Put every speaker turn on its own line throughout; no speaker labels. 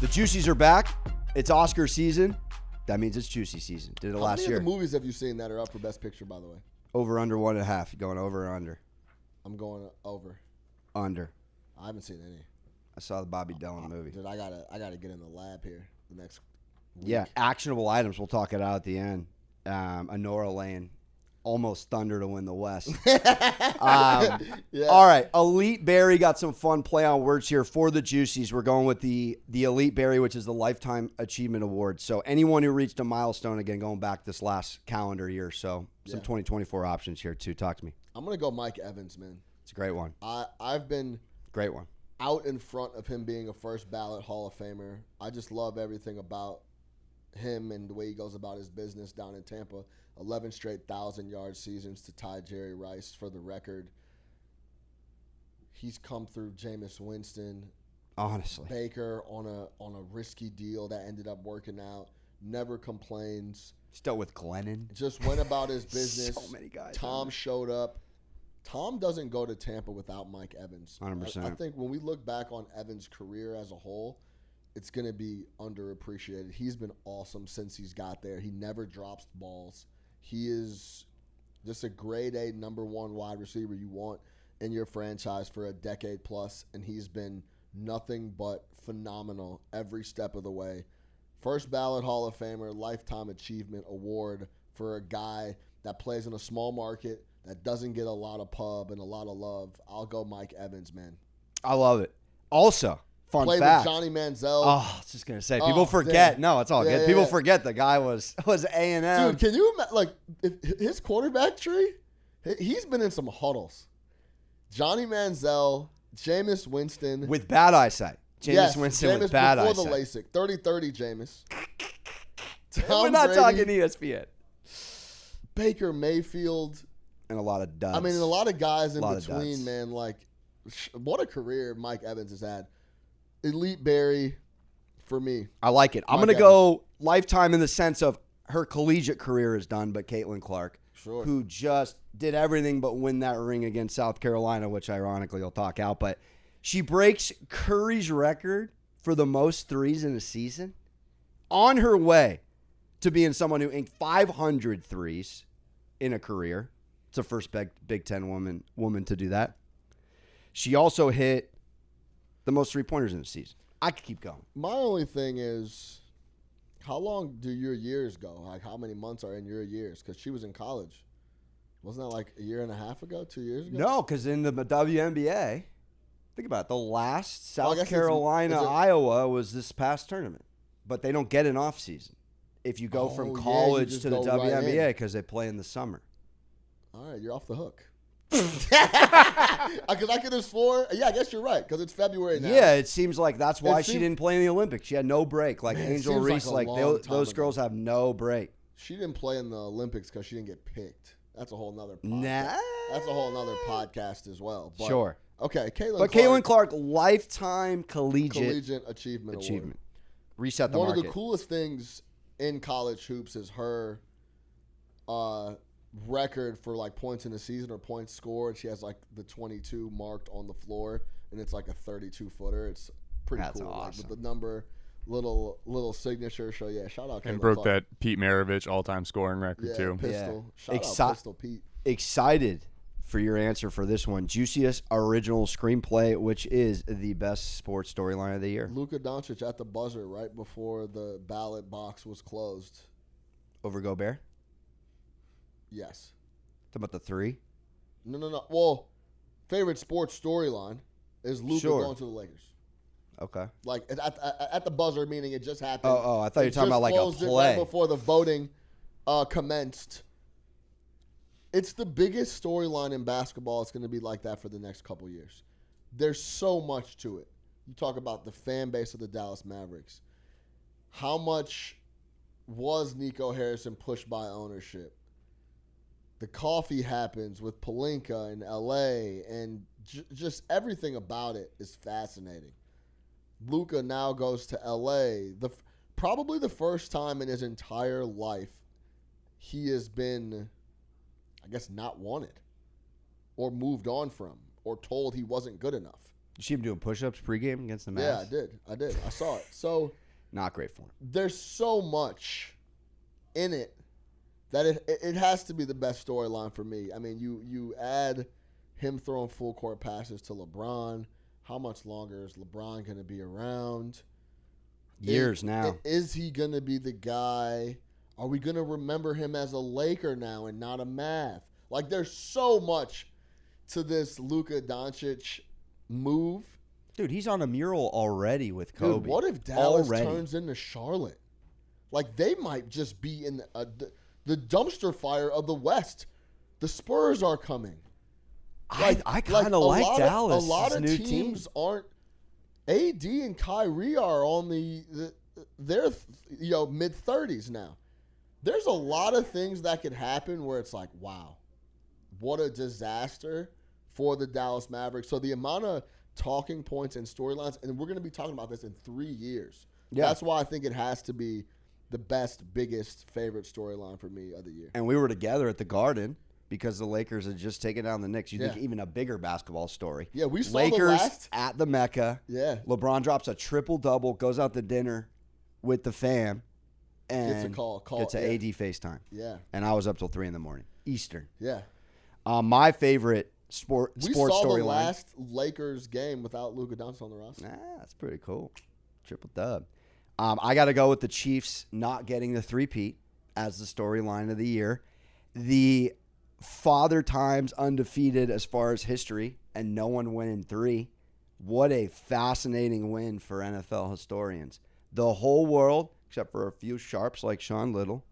The Juicies are back. It's Oscar season. That means it's Juicy season. Did it last year.
How many of the movies have you seen that are up for Best Picture, by the way?
Over, under 1.5. You going over or under?
I'm going over.
Under.
I haven't seen any.
I saw the Bobby Dylan movie.
Dude, I gotta get in the lab here the next week.
Yeah, actionable items. We'll talk it out at the end. Honora Lane almost thunder to win the West.
Yeah.
All right, Elite Berry got some fun play on words here for the Juicies. We're going with the Elite Berry, which is the Lifetime Achievement Award. So anyone who reached a milestone, again, going back this last calendar year. So some 2024 options here, too. Talk to me.
I'm going to go Mike Evans, man.
It's a great one.
I've been
great one
out in front of him being a first ballot Hall of Famer. I just love everything about him and the way he goes about his business down in Tampa. 11 straight 1,000-yard seasons to tie Jerry Rice for the record. He's come through Jameis Winston,
honestly,
Baker on a risky deal that ended up working out. Never complains.
Still with Glennon.
Just went about his business.
So many guys.
Tom showed up. Tom doesn't go to Tampa without Mike Evans.
100%.
I think when we look back on Evans' career as a whole, it's going to be underappreciated. He's been awesome since he's got there. He never drops balls. He is just a grade A number one wide receiver you want in your franchise for a decade plus, and he's been nothing but phenomenal every step of the way. First ballot Hall of Famer, Lifetime Achievement Award for a guy that plays in a small market that doesn't get a lot of pub and a lot of love. I'll go Mike Evans, man.
I love it. Also, fun
Played
fact.
with Johnny Manziel.
Oh, I was just going to say, people forget.
Damn.
No, it's all good. People forget the guy was A&M.
Dude, can you imagine, like, his quarterback tree? He's been in some huddles. Johnny Manziel, Jameis Winston.
With bad eyesight. Jameis Winston with bad eyesight.
Before the LASIK. 30-30 Jameis.
We're not talking ESPN.
Baker Mayfield.
And a lot of duds.
I mean, a lot of guys in between, man. Like, what a career Mike Evans has had. Elite Berry for me.
I like it. I'm going to go Lifetime in the sense of her collegiate career is done, but Caitlin Clark, who just did everything but win that ring against South Carolina, which ironically I'll talk out. But she breaks Curry's record for the most threes in a season on her way to being someone who inked 500 threes in a career. It's the first Big Ten woman to do that. She also hit the most three-pointers in the season. I could keep going.
My only thing is, how long do your years go? Like, how many months are in your years? Because she was in college. Wasn't that like a year and a half ago, 2 years ago?
No, because in the WNBA, think about it, the last South Carolina, Iowa was this past tournament. But they don't get an off season if you go from college to the WNBA because they play in the summer.
All right, you're off the hook. Because I could explore. Yeah, I guess you're right. Because it's February now.
Yeah, it seems like that's why she didn't play in the Olympics. She had no break. Like Angel Reese, those girls have no break.
She didn't play in the Olympics because she didn't get picked. That's a whole nother podcast.
Nah.
That's a whole nother podcast as well. But,
sure.
Okay,
Caitlin Clark, Lifetime Collegiate
Achievement Award.
Reset the market.
One of the coolest things in college hoops is her record for like points in the season or points scored. She has like the 22 marked on the floor, and it's like a 32-footer. It's pretty cool.
Awesome.
Like, with the number, little signature. So yeah, shout out.
And
Caitlin
broke
Clark.
that Pete Maravich all-time scoring record too.
Pistol.
Yeah.
Shout out Pistol Pete.
Excited for your answer for this one. Juiciest original screenplay, which is the best sports storyline of the year.
Luka Doncic at the buzzer right before the ballot box was closed.
Over Gobert?
Yes.
Talking about the three?
No. Well, favorite sports storyline is Luka going to the Lakers.
Okay.
Like at the buzzer, meaning it just happened.
Oh, I thought you were talking about like a play.
Right before the voting commenced. It's the biggest storyline in basketball. It's going to be like that for the next couple years. There's so much to it. You talk about the fan base of the Dallas Mavericks. How much was Nico Harrison pushed by ownership? The coffee happens with Pelinka in L.A., and just everything about it is fascinating. Luka now goes to L.A. Probably the first time in his entire life he has been, I guess, not wanted or moved on from or told he wasn't good enough.
You see him doing push-ups pregame against the Mavs?
Yeah, I did. I saw it. So
not great form.
There's so much in it that it has to be the best storyline for me. I mean, you add him throwing full court passes to LeBron. How much longer is LeBron going to be around?
Years now.
Is he going to be the guy? Are we going to remember him as a Laker now and not a Mav? Like, there's so much to this Luka Doncic move.
Dude, he's on a mural already with Kobe.
Dude, what if Dallas turns into Charlotte? Like, they might just be in the dumpster fire of the West. The Spurs are coming.
I kind of like Dallas.
A lot of
new
teams
team.
aren't. AD and Kyrie are on they're mid-30s now. There's a lot of things that could happen where it's like, wow, what a disaster for the Dallas Mavericks. So the amount of talking points and storylines, and we're going to be talking about this in 3 years. Yeah. That's why I think it has to be the best, biggest, favorite storyline for me of the year.
And we were together at the Garden because the Lakers had just taken down the Knicks. You think even a bigger basketball story.
Yeah, we saw
Lakers
the last
at the Mecca.
Yeah.
LeBron drops a triple-double, goes out to dinner with the fam, and
gets a call.
Gets an AD FaceTime.
Yeah.
And I was up till 3 a.m. Eastern.
Yeah.
My favorite sports storyline.
We saw the last Lakers game without Luka Doncic on the roster.
That's pretty cool. Triple dub. I got to go with the Chiefs not getting the three-peat as the storyline of the year. The Father Times undefeated as far as history, and no one winning 3. What a fascinating win for NFL historians. The whole world, except for a few sharps like Sean Little,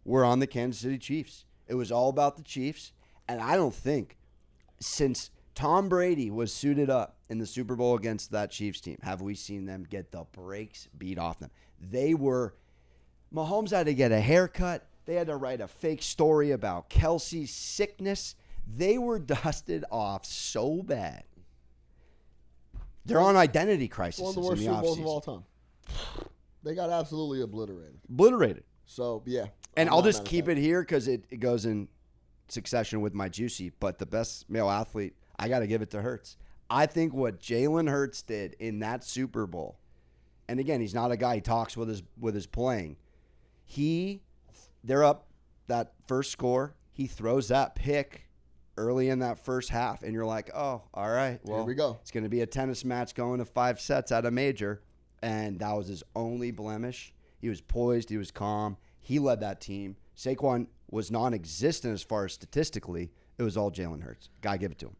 were on the Kansas City Chiefs. It was all about the Chiefs, and I don't think since Tom Brady was suited up in the Super Bowl against that Chiefs team have we seen them get the brakes beat off them. Mahomes had to get a haircut. They had to write a fake story about Kelsey's sickness. They were dusted off so bad. They're on identity crisis.
One of the worst Super Bowls of all time. They got absolutely obliterated. So, yeah.
And I'll just keep it here because it goes in succession with my juicy. But the best male athlete, I got to give it to Hurts. I think what Jalen Hurts did in that Super Bowl, and again, he's not a guy he talks with his playing. They're up that first score. He throws that pick early in that first half, and you're like, oh, all right. Well,
here we go.
It's going to be a tennis match going to 5 sets at a major, and that was his only blemish. He was poised. He was calm. He led that team. Saquon was non-existent as far as statistically. It was all Jalen Hurts. Gotta give it to him.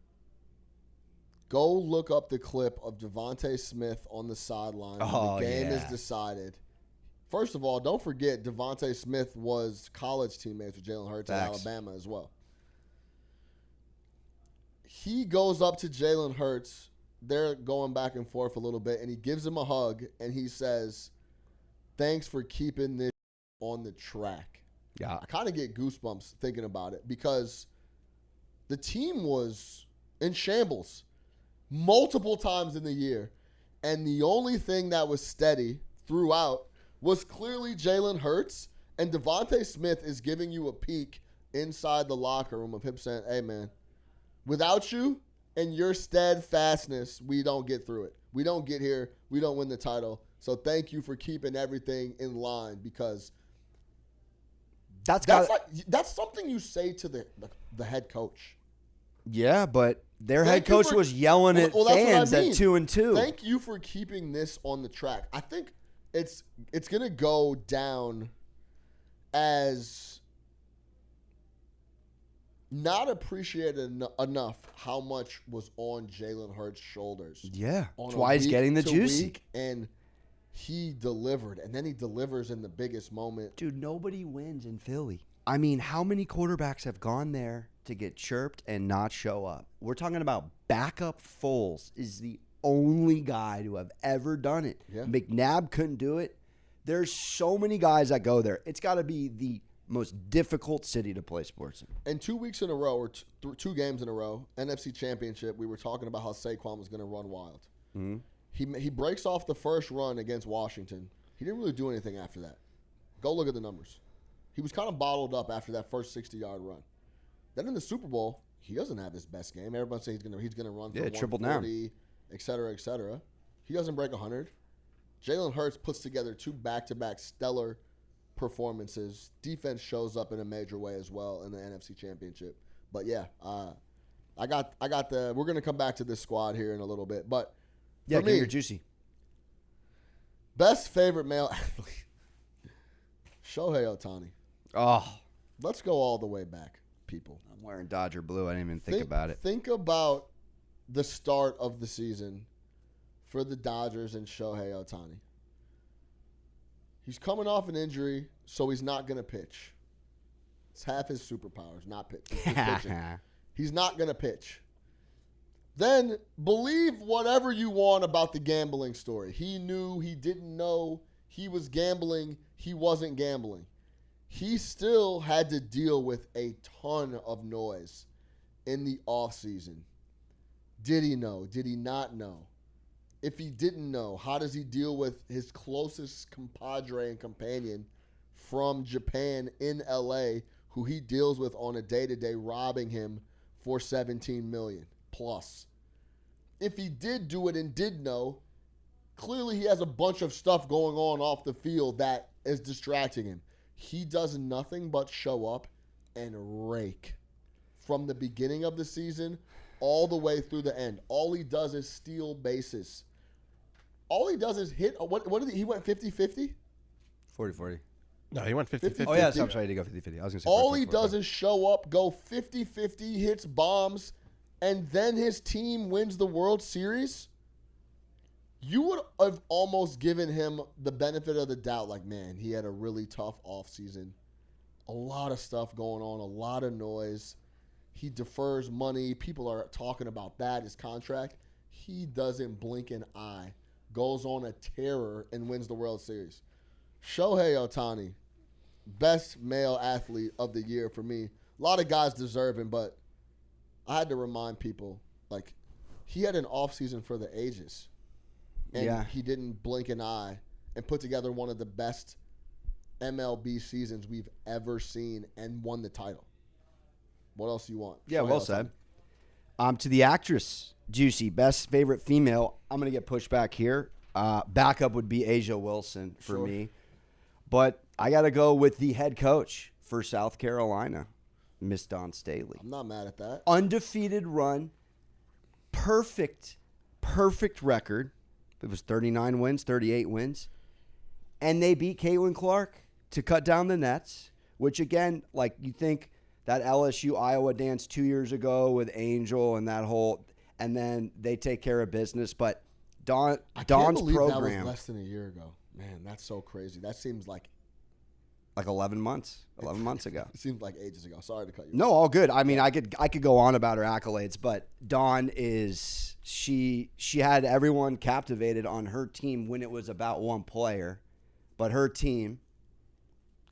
Go look up the clip of Devontae Smith on the sideline. The game is decided. First of all, don't forget Devontae Smith was college teammates with Jalen Hurts at Alabama as well. He goes up to Jalen Hurts. They're going back and forth a little bit, and he gives him a hug, and he says, thanks for keeping this on the track.
Yeah.
I kind of get goosebumps thinking about it because the team was in shambles multiple times in the year, and the only thing that was steady throughout was clearly Jalen Hurts, and Devontae Smith is giving you a peek inside the locker room of him saying, hey, man, without you and your steadfastness, we don't get through it. We don't get here. We don't win the title. So thank you for keeping everything in line because that's something you say to the head coach.
Yeah, but their head coach was yelling at fans at 2-2.
Thank you for keeping this on the track. I think it's going to go down as not appreciated enough how much was on Jalen Hurts' shoulders.
Yeah, that's why he's getting the juicy.
And he delivered, and then he delivers in the biggest moment.
Dude, nobody wins in Philly. I mean, how many quarterbacks have gone there to get chirped and not show up? We're talking about backup Foles is the only guy to have ever done it.
Yeah.
McNabb couldn't do it. There's so many guys that go there. It's got to be the most difficult city to play sports in.
And 2 weeks in a row, or 2 games in a row, NFC Championship, we were talking about how Saquon was going to run wild.
Mm-hmm.
He breaks off the first run against Washington. He didn't really do anything after that. Go look at the numbers. He was kind of bottled up after that first 60-yard run. Then in the Super Bowl, he doesn't have his best game. Everybody says he's gonna run for 140.
triple down.
et cetera, et cetera. He doesn't break 100. Jalen Hurts puts together 2 back-to-back stellar performances. Defense shows up in a major way as well in the NFC Championship. But yeah, I got the. We're gonna come back to this squad here in a little bit, but
Yeah,
for me,
you're juicy.
best favorite male athlete, Shohei Ohtani.
Oh,
Let's go all the way back, people.
I'm wearing Dodger blue. I didn't even think about it.
Think about the start of the season for the Dodgers and Shohei Ohtani. He's coming off an injury, so he's not going to pitch. It's half his superpowers, not pitch. He's not going to pitch. Then believe whatever you want about the gambling story. He knew, he didn't know, he was gambling, he wasn't gambling. He still had to deal with a ton of noise in the offseason. Did he know? Did he not know? If he didn't know, how does he deal with his closest compadre and companion from Japan in LA, who he deals with on a day-to-day, robbing him for $17 million plus? If he did do it and did know, clearly he has a bunch of stuff going on off the field that is distracting him. He does nothing but show up and rake from the beginning of the season all the way through the end. All he does is steal bases. All he does is hit. What did he went 50-50?
40-40.
No, he went 50-50.
Oh, yeah, so I'm sorry to go 50-50. I was going to say
all
40-40.
he does is show up, go 50-50, hits bombs, and then his team wins the World Series. You would have almost given him the benefit of the doubt, like, man, he had a really tough offseason. A lot of stuff going on, a lot of noise. He defers money. People are talking about that, his contract. He doesn't blink an eye, goes on a terror, and wins the World Series. Shohei Ohtani, best male athlete of the year for me. A lot of guys deserve him, but I had to remind people, like, he had an offseason for the ages. And he didn't blink an eye and put together one of the best MLB seasons we've ever seen and won the title. What else do you want?
Yeah, well said. To the actress, Juicy, best favorite female. I'm going to get pushed back here. Backup would be Asia Wilson for me. But I got to go with the head coach for South Carolina, Miss Dawn Staley.
I'm not mad at that.
Undefeated run. Perfect record. It was 39 wins, 38 wins. And they beat Caitlin Clark to cut down the nets, which, again, like, you think that LSU-Iowa dance 2 years ago with Angel and that whole – and then they take care of business. But Dawn's program –
that was less than a year ago. Man, that's so crazy. That seems like
11 months. 11 months ago.
It seems like ages ago. Sorry to cut you off.
No, all good. I mean, I could go on about her accolades, but Dawn is she had everyone captivated on her team when it was about one player, but her team,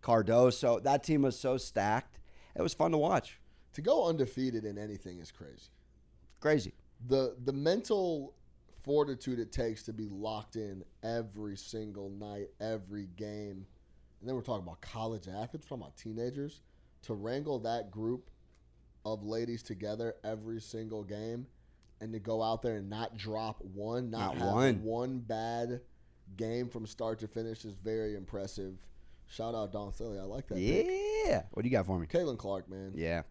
Cardoso, that team was so stacked. It was fun to watch.
To go undefeated in anything is crazy.
Crazy.
The mental fortitude it takes to be locked in every single night, every game. And then we're talking about college athletes, we're talking about teenagers. To wrangle that group of ladies together every single game and to go out there and not drop one, not have one bad game from start to finish is very impressive. Shout out Dawn Staley. I like that.
Yeah. What do you got for me?
Caitlin Clark, man.
Yeah.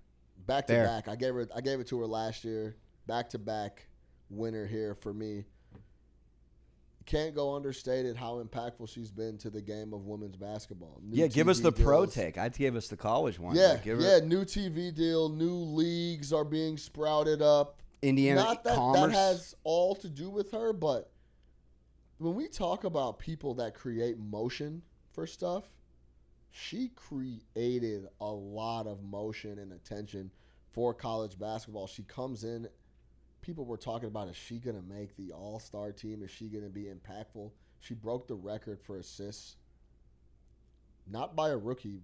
Back to back. I gave it to her last year. Back to back winner here for me. Can't go understated how impactful she's been to the game of women's basketball.
Give us the pro take. I'd give us the college one.
New TV deal, new leagues are being sprouted up.
Indiana
Not that
Commerce.
that has all to do with her, but when we talk about people that create motion for stuff, she created a lot of motion and attention for college basketball. She comes in. People were talking about, is she going to make the all-star team? Is she going to be impactful? She broke the record for assists, not by a rookie,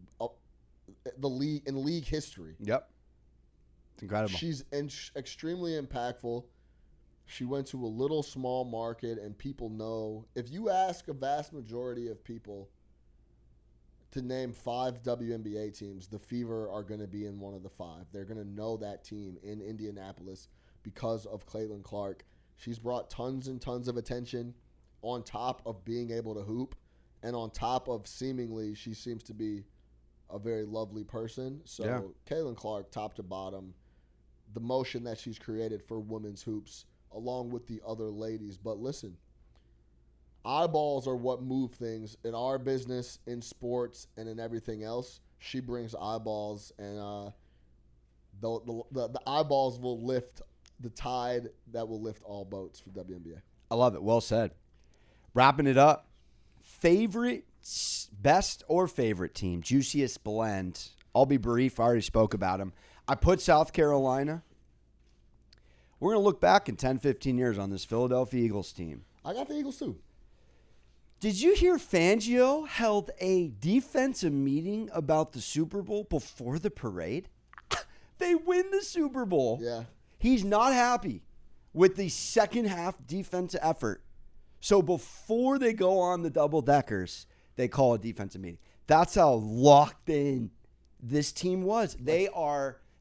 in league history.
Yep. It's incredible.
She's extremely impactful. She went to a little small market, and people know. If you ask a vast majority of people to name 5 WNBA teams, the Fever are going to be in one of the 5. They're going to know that team in Indianapolis because of Caitlin Clark. She's brought tons and tons of attention on top of being able to hoop, and on top of seemingly she seems to be a very lovely person. So Caitlin Clark, top to bottom, the motion that she's created for women's hoops along with the other ladies. But listen, eyeballs are what move things in our business, in sports, and in everything else. She brings eyeballs, and the eyeballs will lift the tide that will lift all boats for WNBA.
I love it. Well said. Wrapping it up. Best or favorite team, juiciest blend. I'll be brief. I already spoke about them. I put South Carolina. We're going to look back in 10, 15 years on this Philadelphia Eagles team.
I got the Eagles too.
Did you hear Fangio held a defensive meeting about the Super Bowl before the parade? They win the Super Bowl.
Yeah.
He's not happy with the second half defensive effort. So before they go on the double-deckers, they call a defensive meeting. That's how locked in this team was. They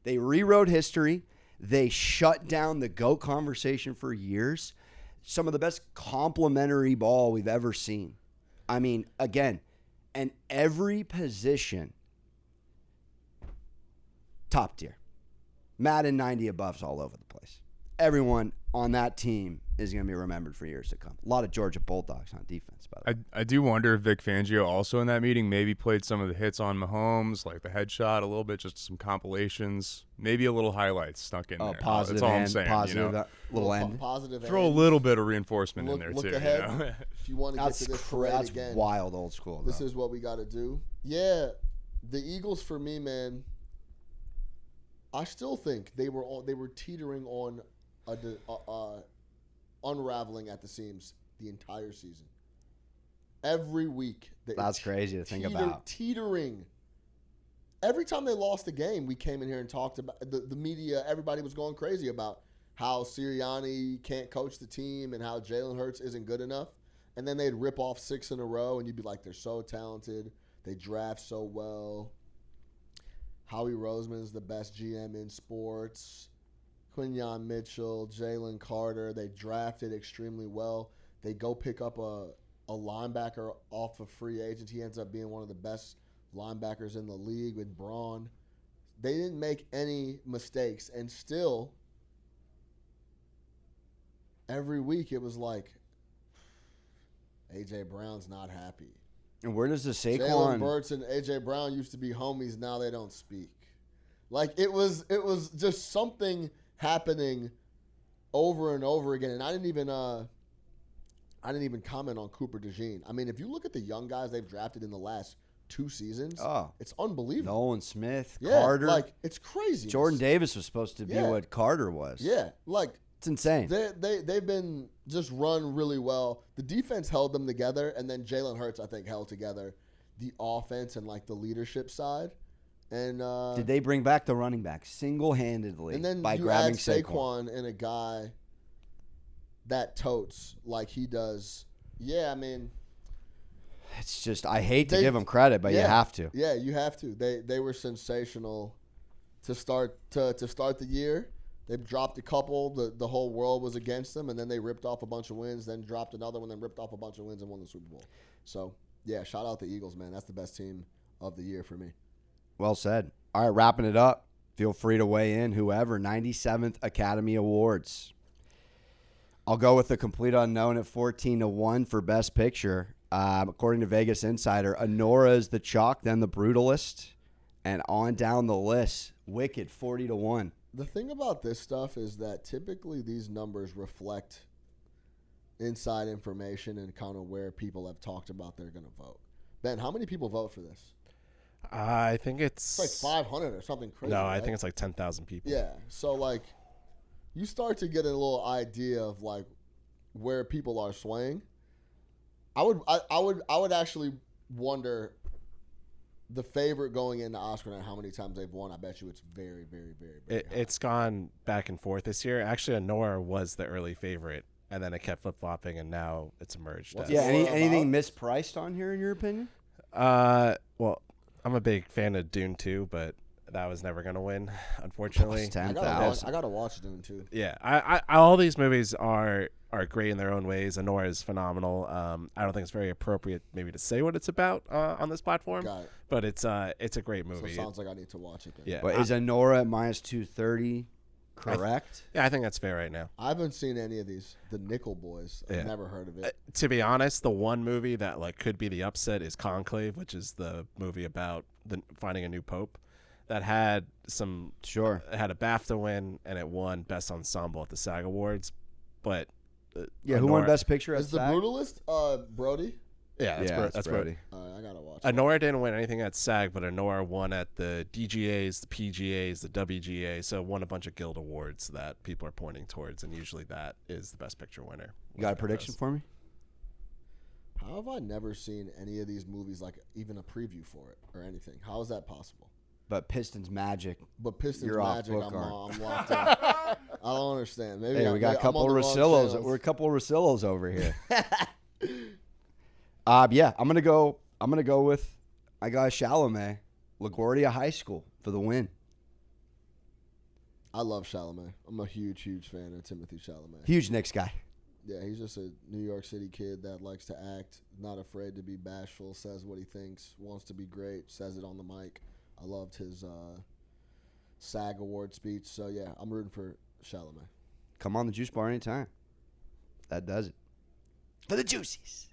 rewrote history. They shut down the GOAT conversation for years. Some of the best complimentary ball we've ever seen. I mean, again, and every position, top tier. Madden 90 aboves all over the place. Everyone on that team is going to be remembered for years to come. A lot of Georgia Bulldogs on defense, by the way.
I do wonder if Vic Fangio also in that meeting maybe played some of the hits on Mahomes, like the headshot a little bit, just some compilations, maybe a little highlights snuck in there.
Positive
That's all
end,
I'm saying.
positive little end.
Positive
Throw a little bit of reinforcement in there
look
too.
ahead.
You know?
If you want to get to this parade
That's
again,
wild old school.
this
though.
is what we got to do. Yeah, the Eagles for me, man. I still think they were teetering on unraveling at the seams the entire season. Every week.
That's crazy to think about.
Teetering. Every time they lost a game, we came in here and talked about the media. Everybody was going crazy about how Sirianni can't coach the team and how Jalen Hurts isn't good enough. And then they'd rip off 6 in a row, and you'd be like, they're so talented. They draft so well. Howie Roseman's the best GM in sports. Quinyon Mitchell, Jalen Carter, they drafted extremely well. They go pick up a linebacker off of free agent. He ends up being one of the best linebackers in the league with Braun. They didn't make any mistakes, and still, every week it was like, A.J. Brown's not happy.
And where does the
Jalen
Saquon?
Burks and A.J. Brown used to be homies. Now they don't speak. Like, it was just something happening over and over again. And I didn't even comment on Cooper DeJean. I mean, if you look at the young guys they've drafted in the last 2 seasons, it's unbelievable.
Nolan Smith,
Yeah,
Carter.
like, it's crazy.
Jordan Davis was supposed to be what Carter was.
Yeah, like,
It's insane.
they've been just run really well. The defense held them together, and then Jalen Hurts, I think, held together the offense and, like, the leadership side. And
Did they bring back the running back single-handedly
and then
by
you
grabbing
add Saquon and a guy that totes like he does. Yeah, I mean,
It's just, I hate to give them credit, but you have to.
Yeah, you have to. They were sensational to start the year. They dropped a couple. The whole world was against them, and then they ripped off a bunch of wins, then dropped another one, then ripped off a bunch of wins and won the Super Bowl. So, yeah, shout out the Eagles, man. That's the best team of the year for me.
Well said. All right, wrapping it up. Feel free to weigh in, whoever. 97th Academy Awards. I'll go with the complete unknown at 14-1 for Best Picture. According to Vegas Insider, Honora is the chalk, then the brutalist, and on down the list. Wicked, 40-1.
The thing about this stuff is that typically these numbers reflect inside information and kind of where people have talked about they're going to vote. Ben, how many people vote for this?
I think
It's like 500 or something crazy.
No,
right?
I think it's like 10,000 people.
Yeah. So, like, you start to get a little idea of, like, where people are swaying. I would actually wonder the favorite going into Oscar night, how many times they've won. I bet you it's very, very, very, very high.
It's gone back and forth this year. Actually, Honora was the early favorite, and then it kept flip-flopping, and now it's emerged.
What's
as-
Yeah,
Honora
anything mispriced on here, in your opinion?
Well, I'm a big fan of Dune 2, but that was never going to win, unfortunately.
Plus
I
10,000.
gotta watch Dune too.
Yeah, I all these movies are great in their own ways. Anora is phenomenal. I don't think it's very appropriate maybe to say what it's about on this platform,
Got it.
but it's a great
So
movie.
it sounds like I need to watch it then.
Yeah,
But is Anora at minus 230 correct?
I think that's fair right now.
I haven't seen any of these. The Nickel Boys. I've never heard of it.
To be honest, the one movie that like could be the upset is Conclave, which is the movie about finding a new pope. That had it had a BAFTA win, and it won Best Ensemble at the SAG Awards. But
Who won Best Picture?
Is the Brutalist Brody?
Yeah, that's
Brody.
All right, I gotta watch it.
Anora didn't win anything at SAG, but Anora won at the DGAs, the PGAs, the WGA, so won a bunch of guild awards that people are pointing towards, and usually that is the Best Picture winner.
You got a prediction for me?
How have I never seen any of these movies, like even a preview for it or anything? How is that possible?
But Pistons Magic.
But Pistons
You're off
Magic,
book,
I'm
aren't
locked in. I don't understand. Maybe
Hey, we got a couple of Rosillos. We're a couple of Rosillos over here. Yeah, I'm gonna go with I got Chalamet, LaGuardia High School for the win.
I love Chalamet. I'm a huge fan of Timothy Chalamet.
Huge Knicks guy.
Yeah, he's just a New York City kid that likes to act, not afraid to be bashful, says what he thinks, wants to be great, says it on the mic. I loved his SAG award speech. So, yeah, I'm rooting for Chalamet.
Come on the Juice Bar anytime. That does it. For the Juicies.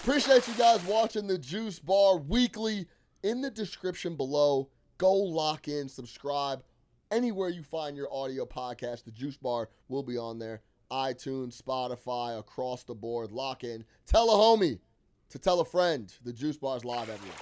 Appreciate you guys watching the Juice Bar weekly. In the description below, go lock in, subscribe. Anywhere you find your audio podcast, the Juice Bar will be on there. iTunes, Spotify, across the board. Lock in. Tell a homie to tell a friend. The Juice Bar's live everywhere.